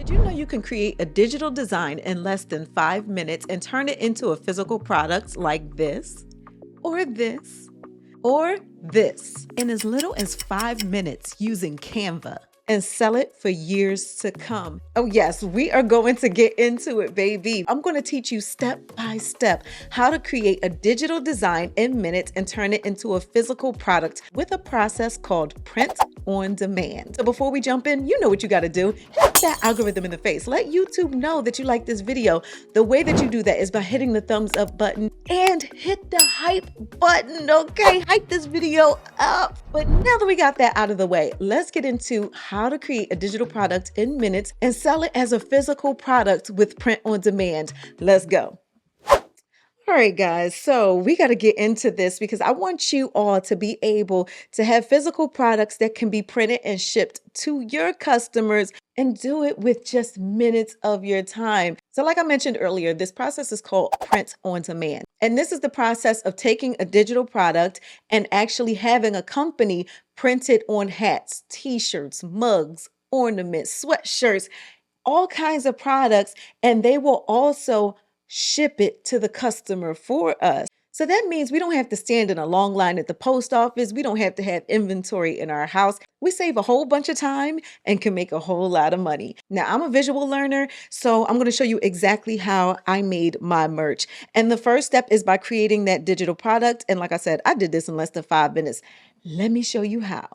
Did you know you can create a digital design in less than 5 minutes and turn it into a physical product like this, or this, or this in as little as 5 minutes using Canva and sell it for years to come? Oh yes, we are going to get into it, baby. I'm going to teach you step by step how to create a digital design in minutes and turn it into a physical product with a process called print on demand. So before we jump in, you know what you got to do. Hit that algorithm in the face. Let YouTube know that you like this video. The way that you do that is by hitting the thumbs up button and hit the hype button, okay? Hype this video up. But now that we got that out of the way, let's get into how to create a digital product in minutes and sell it as a physical product with print on demand. Let's go. All right, guys, so we got to get into this because I want you all to be able to have physical products that can be printed and shipped to your customers and do it with just minutes of your time. So like I mentioned earlier, this process is called print on demand. And this is the process of taking a digital product and actually having a company print it on hats, t-shirts, mugs, ornaments, sweatshirts, all kinds of products, and they will also ship it to the customer for us. So that means we don't have to stand in a long line at the post office. We don't have to have inventory in our house. We save a whole bunch of time and can make a whole lot of money. Now, I'm a visual learner, so I'm going to show you exactly how I made my merch. And the first step is by creating that digital product. And like I said, I did this in less than 5 minutes. Let me show you how.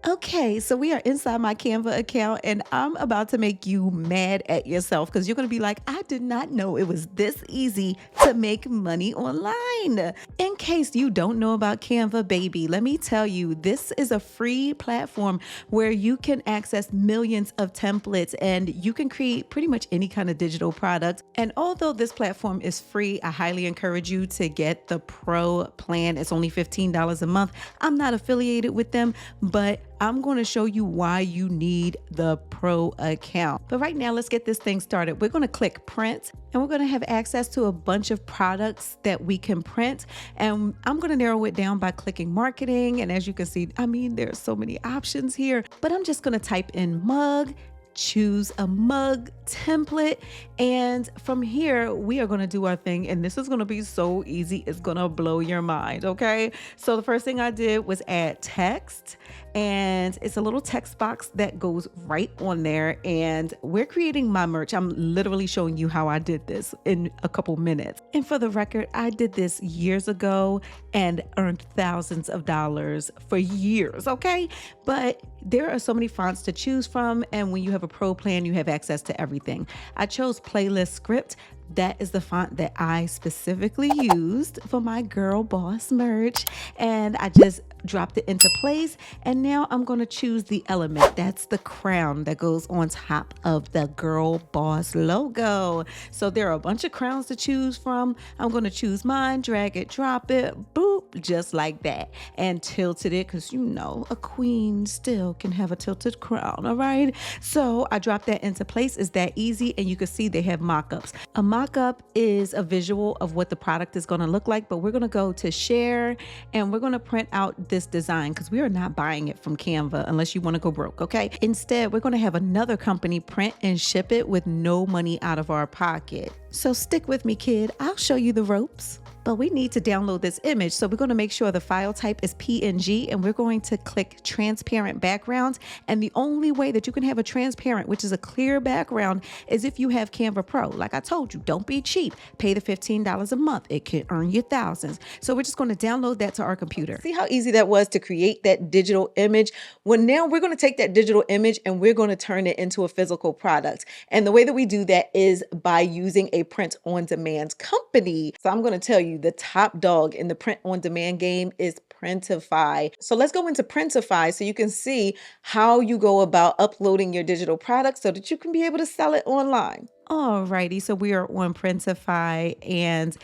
Okay, so we are inside my Canva account and I'm about to make you mad at yourself because you're going to be like, I did not know it was this easy to make money online. In case you don't know about Canva, baby, let me tell you, this is a free platform where you can access millions of templates and you can create pretty much any kind of digital product. And although this platform is free, I highly encourage you to get the pro plan. It's only $15 a month. I'm not affiliated with them, but I'm going to show you why you need the pro account. But right now, let's get this thing started. We're going to click print and we're going to have access to a bunch of products that we can print. And I'm going to narrow it down by clicking marketing. And as you can see, I mean, there's so many options here, but I'm just going to type in mug, choose a mug template. And from here, we are going to do our thing. And this is going to be so easy. It's going to blow your mind. Okay. So the first thing I did was add text, and it's a little text box that goes right on there. And we're creating my merch. I'm literally showing you how I did this in a couple minutes. And for the record, I did this years ago and earned thousands of dollars for years. Okay. But there are so many fonts to choose from. And when you have a pro plan, you have access to everything. I chose Playlist Script. That is the font that I specifically used for my girl boss merch. And I just dropped it into place. And now I'm going to choose the element. That's the crown that goes on top of the girl boss logo. So there are a bunch of crowns to choose from. I'm going to choose mine, drag it, drop it, boop, just like that. And tilted it because, you know, a queen still can have a tilted crown. All right. So I dropped that into place. It's that easy. And you can see they have mock-ups. A mock-up is a visual of what the product is going to look like, but we're going to go to share and we're going to print out this design because we are not buying it from Canva unless you want to go broke. Okay. Instead, we're going to have another company print and ship it with no money out of our pocket. So stick with me, kid. I'll show you the ropes. But we need to download this image. So we're going to make sure the file type is PNG and we're going to click transparent backgrounds. And the only way that you can have a transparent, which is a clear background, is if you have Canva Pro. Like I told you, don't be cheap. Pay the $15 a month. It can earn you thousands. So we're just going to download that to our computer. See how easy that was to create that digital image? Well, now we're going to take that digital image and we're going to turn it into a physical product. And the way that we do that is by using a print on demand company. So I'm going to tell you, the top dog in the print on demand game is Printify. So let's go into Printify so you can see how you go about uploading your digital product so that you can be able to sell it online. Alrighty, so we are on Printify and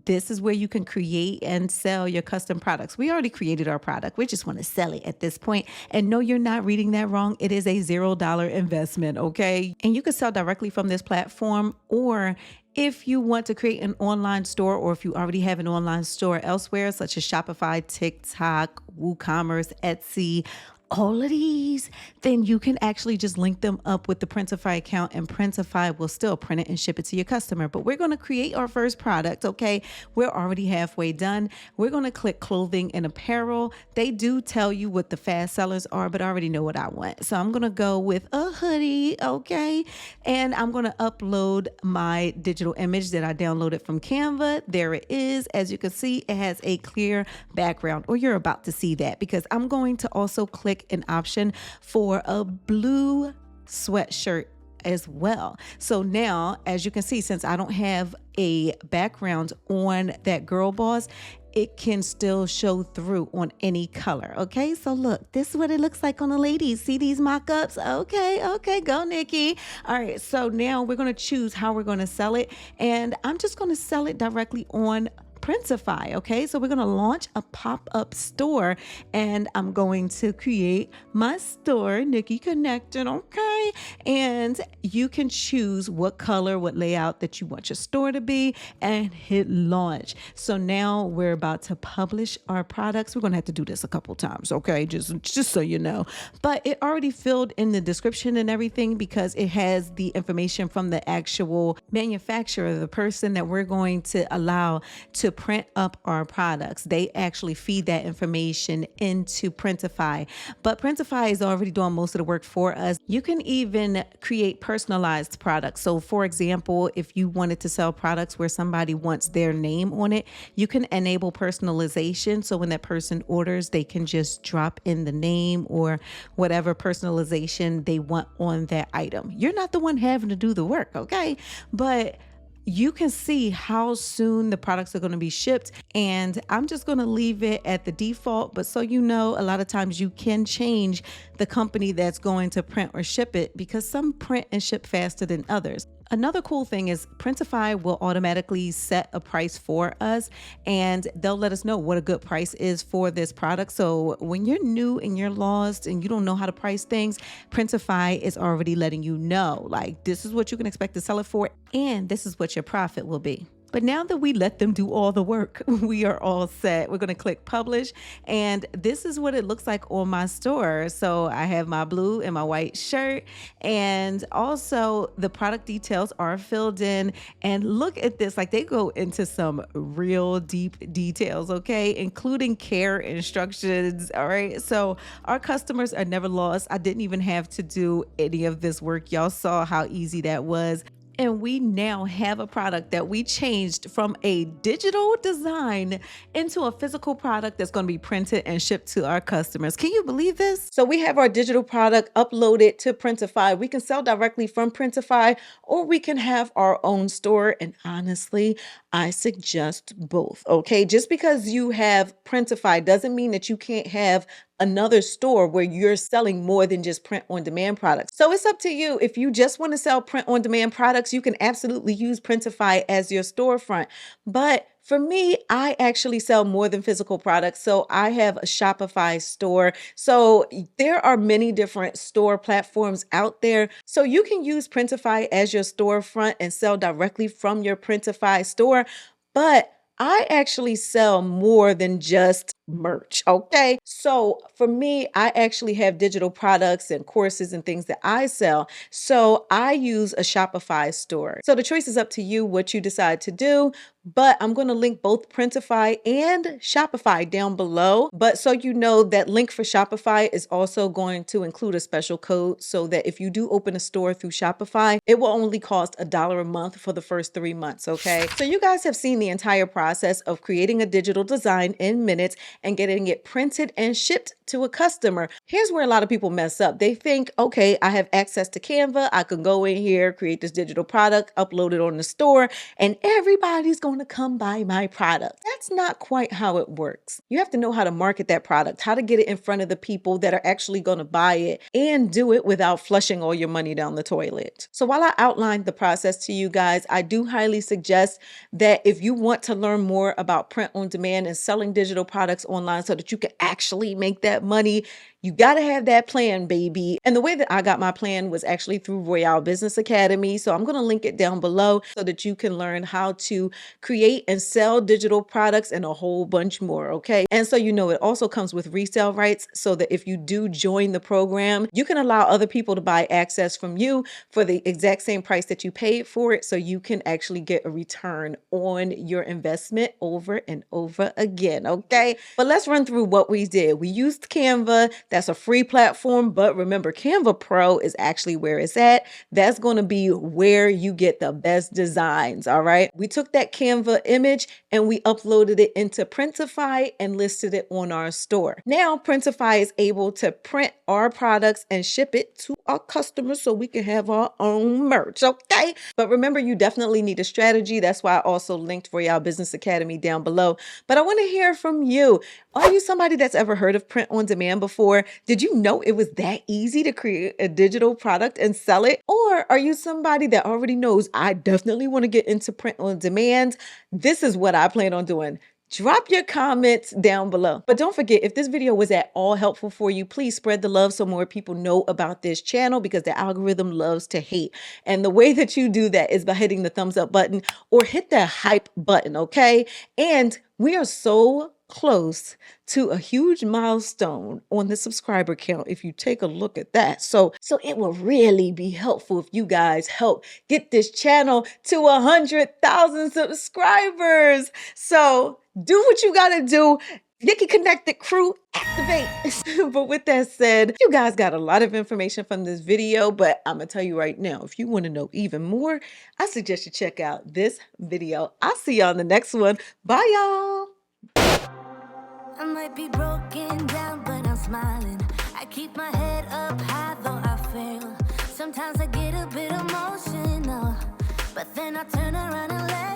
this is where you can create and sell your custom products. We already created our product. We just want to sell it at this point. And no, you're not reading that wrong. It is a $0 investment, okay? And you can sell directly from this platform, or if you want to create an online store, or if you already have an online store elsewhere, such as Shopify, TikTok, WooCommerce, Etsy, all of these, then you can actually just link them up with the Printify account, and Printify will still print it and ship it to your customer. But we're going to create our first product, okay? We're already halfway done. We're going to click clothing and apparel. They do tell you what the fast sellers are, but I already know what I want. So I'm going to go with a hoodie, okay? And I'm going to upload my digital image that I downloaded from Canva. There it is. As you can see, it has a clear background, or you're about to see that, because I'm going to also click an option for a blue sweatshirt as well. So now, as you can see, since I don't have a background on that girl boss, it can still show through on any color. Okay, so look, this is what it looks like on the ladies. See these mock-ups? Okay, go Nikki. All right, so now we're going to choose how we're going to sell it, and I'm just going to sell it directly on Printify. Okay, so we're going to launch a pop-up store, and I'm going to create my store, Nikki Connected. Okay, and you can choose what color, what layout that you want your store to be, and hit launch. So now we're about to publish our products. We're going to have to do this a couple times, okay, just so you know, but it already filled in the description and everything, because it has the information from the actual manufacturer, the person that we're going to allow to print up our products. They actually feed that information into Printify, but Printify is already doing most of the work for us. You can even create personalized products. So for example, if you wanted to sell products where somebody wants their name on it, you can enable personalization. So when that person orders, they can just drop in the name or whatever personalization they want on that item. You're not the one having to do the work, okay? But you can see how soon the products are going to be shipped, and I'm just going to leave it at the default. But so you know, a lot of times you can change the company that's going to print or ship it, because some print and ship faster than others. Another cool thing is Printify will automatically set a price for us, and they'll let us know what a good price is for this product. So when you're new and you're lost and you don't know how to price things, Printify is already letting you know, like, this is what you can expect to sell it for, and this is what your profit will be. But now that we let them do all the work, we are all set. We're going to click publish, and this is what it looks like on my store. So I have my blue and my white shirt, and also the product details are filled in. And look at this, like, they go into some real deep details, okay, including care instructions. All right, so our customers are never lost. I didn't even have to do any of this work. Y'all saw how easy that was. And we now have a product that we changed from a digital design into a physical product that's going to be printed and shipped to our customers. Can you believe this? So we have our digital product uploaded to Printify. We can sell directly from Printify, or we can have our own store. And honestly, I suggest both. Okay, just because you have Printify doesn't mean that you can't have another store where you're selling more than just print on demand products. So it's up to you. If you just want to sell print on demand products, you can absolutely use Printify as your storefront. But for me, I actually sell more than physical products. So I have a Shopify store. So there are many different store platforms out there. So you can use Printify as your storefront and sell directly from your Printify store. But I actually sell more than just merch, okay? So for me, I actually have digital products and courses and things that I sell. So I use a Shopify store. So the choice is up to you what you decide to do, but I'm going to link both Printify and Shopify down below. But so you know, that link for Shopify is also going to include a special code, so that if you do open a store through Shopify, it will only cost $1 a month for the first 3 months, okay? So you guys have seen the entire process of creating a digital design in minutes and getting it printed and shipped to a customer. Here's where a lot of people mess up. They think, okay, I have access to Canva. I can go in here, create this digital product, upload it on the store, and everybody's going to come buy my product. That's not quite how it works. You have to know how to market that product, how to get it in front of the people that are actually going to buy it, and do it without flushing all your money down the toilet. So while I outlined the process to you guys, I do highly suggest that if you want to learn more about print on demand and selling digital products online so that you can actually make that money, You got to have that plan, baby. And the way that I got my plan was actually through Royale Business Academy. So I'm going to link it down below so that you can learn how to create and sell digital products and a whole bunch more, okay? And so, it also comes with resale rights so that if you do join the program, you can allow other people to buy access from you for the exact same price that you paid for it, so you can actually get a return on your investment over and over again, okay? But let's run through what we did. We used Canva. That's a free platform, but remember, Canva Pro is actually where it's at. That's going to be where you get the best designs, all right? We took that Canva image and we uploaded it into Printify and listed it on our store. Now, Printify is able to print our products and ship it to our customers so we can have our own merch, okay? But remember, you definitely need a strategy. That's why I also linked Royale Business Academy down below. But I want to hear from you. Are you somebody that's ever heard of print on demand before? Did you know it was that easy to create a digital product and sell it? Or are you somebody that already knows, I definitely want to get into print on demand? This is what I plan on doing. Drop your comments down below. But don't forget, if this video was at all helpful for you, please spread the love so more people know about this channel, because the algorithm loves to hate. And the way that you do that is by hitting the thumbs up button or hit the hype button, okay? And we are so close to a huge milestone on the subscriber count if you take a look at that. So it will really be helpful if you guys help get this channel to 100,000 subscribers. So do what you gotta do. Nikki Connected crew, activate. But with that said, you guys got a lot of information from this video, but I'm gonna tell you right now, if you want to know even more, I suggest you check out this video. I'll see y'all in the next one. Bye, y'all. I might be broken down, but I'm smiling. I keep my head up high, though I fail. Sometimes I get a bit emotional, but then I turn around and let